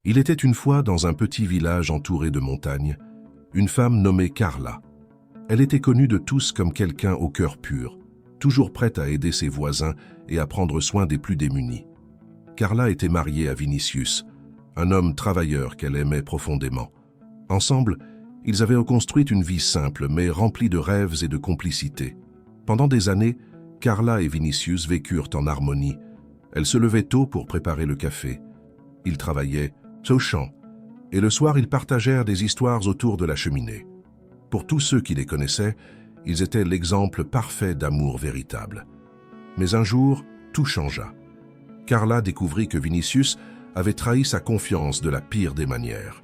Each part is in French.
Il était une fois dans un petit village entouré de montagnes, une femme nommée Carla. Elle était connue de tous comme quelqu'un au cœur pur, toujours prête à aider ses voisins et à prendre soin des plus démunis. Carla était mariée à Vinicius, un homme travailleur qu'elle aimait profondément. Ensemble, ils avaient reconstruit une vie simple mais remplie de rêves et de complicité. Pendant des années, Carla et Vinicius vécurent en harmonie. Elle se levait tôt pour préparer le café. Ils travaillaient au champ, et le soir ils partagèrent des histoires autour de la cheminée. Pour tous ceux qui les connaissaient, ils étaient l'exemple parfait d'amour véritable. Mais un jour, tout changea. Carla découvrit que Vinicius avait trahi sa confiance de la pire des manières.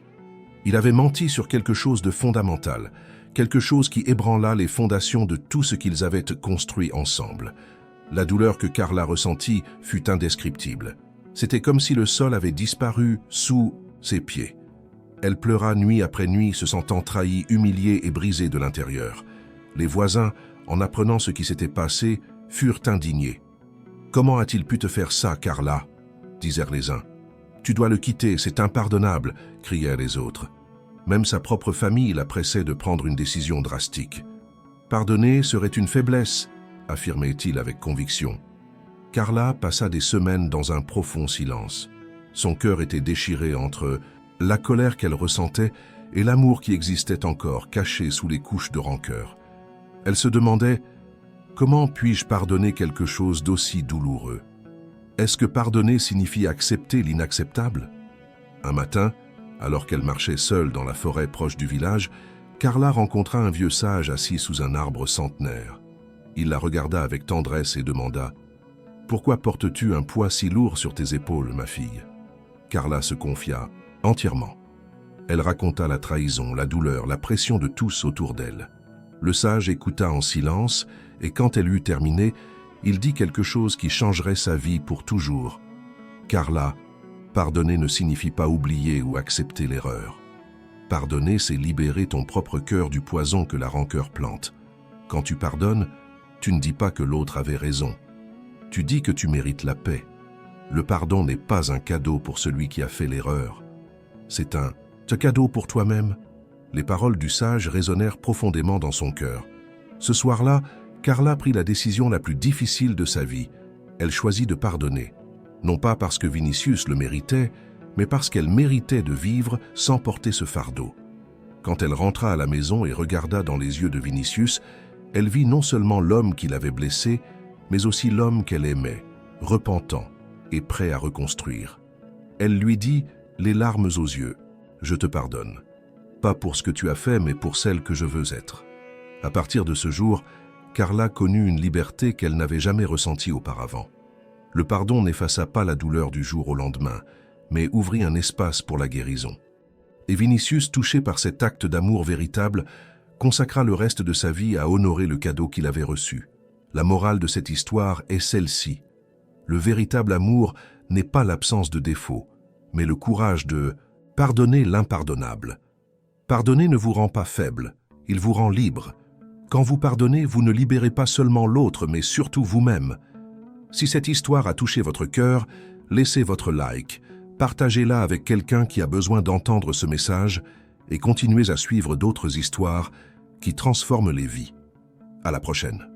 Il avait menti sur quelque chose de fondamental, quelque chose qui ébranla les fondations de tout ce qu'ils avaient construit ensemble. La douleur que Carla ressentit fut indescriptible. C'était comme si le sol avait disparu sous ses pieds. Elle pleura nuit après nuit, se sentant trahie, humiliée et brisée de l'intérieur. Les voisins, en apprenant ce qui s'était passé, furent indignés. « Comment a-t-il pu te faire ça, Carla ?» disèrent les uns. « Tu dois le quitter, c'est impardonnable » crièrent les autres. Même sa propre famille la pressait de prendre une décision drastique. « Pardonner serait une faiblesse » affirmait-il avec conviction. Carla passa des semaines dans un profond silence. Son cœur était déchiré entre la colère qu'elle ressentait et l'amour qui existait encore, caché sous les couches de rancœur. Elle se demandait « Comment puis-je pardonner quelque chose d'aussi douloureux ? Est-ce que pardonner signifie accepter l'inacceptable ?» Un matin, alors qu'elle marchait seule dans la forêt proche du village, Carla rencontra un vieux sage assis sous un arbre centenaire. Il la regarda avec tendresse et demanda « Pourquoi portes-tu un poids si lourd sur tes épaules, ma fille ?» Carla se confia entièrement. Elle raconta la trahison, la douleur, la pression de tous autour d'elle. Le sage écouta en silence et quand elle eut terminé, il dit quelque chose qui changerait sa vie pour toujours. « Carla, pardonner ne signifie pas oublier ou accepter l'erreur. Pardonner, c'est libérer ton propre cœur du poison que la rancœur plante. Quand tu pardonnes, tu ne dis pas que l'autre avait raison. Tu dis que tu mérites la paix. Le pardon n'est pas un cadeau pour celui qui a fait l'erreur. C'est un cadeau pour toi-même. » Les paroles du sage résonnèrent profondément dans son cœur. Ce soir-là, Carla prit la décision la plus difficile de sa vie. Elle choisit de pardonner. Non pas parce que Vinicius le méritait, mais parce qu'elle méritait de vivre sans porter ce fardeau. Quand elle rentra à la maison et regarda dans les yeux de Vinicius, elle vit non seulement l'homme qui l'avait blessée, mais aussi l'homme qu'elle aimait, repentant et prêt à reconstruire. Elle lui dit, les larmes aux yeux, « Je te pardonne. Pas pour ce que tu as fait, mais pour celle que je veux être. » À partir de ce jour, Carla connut une liberté qu'elle n'avait jamais ressentie auparavant. Le pardon n'effaça pas la douleur du jour au lendemain, mais ouvrit un espace pour la guérison. Et Vinicius, touché par cet acte d'amour véritable, consacra le reste de sa vie à honorer le cadeau qu'il avait reçu. La morale de cette histoire est celle-ci. Le véritable amour n'est pas l'absence de défauts, mais le courage de pardonner l'impardonnable. Pardonner ne vous rend pas faible, il vous rend libre. Quand vous pardonnez, vous ne libérez pas seulement l'autre, mais surtout vous-même. Si cette histoire a touché votre cœur, laissez votre like, partagez-la avec quelqu'un qui a besoin d'entendre ce message et continuez à suivre d'autres histoires qui transforment les vies. À la prochaine.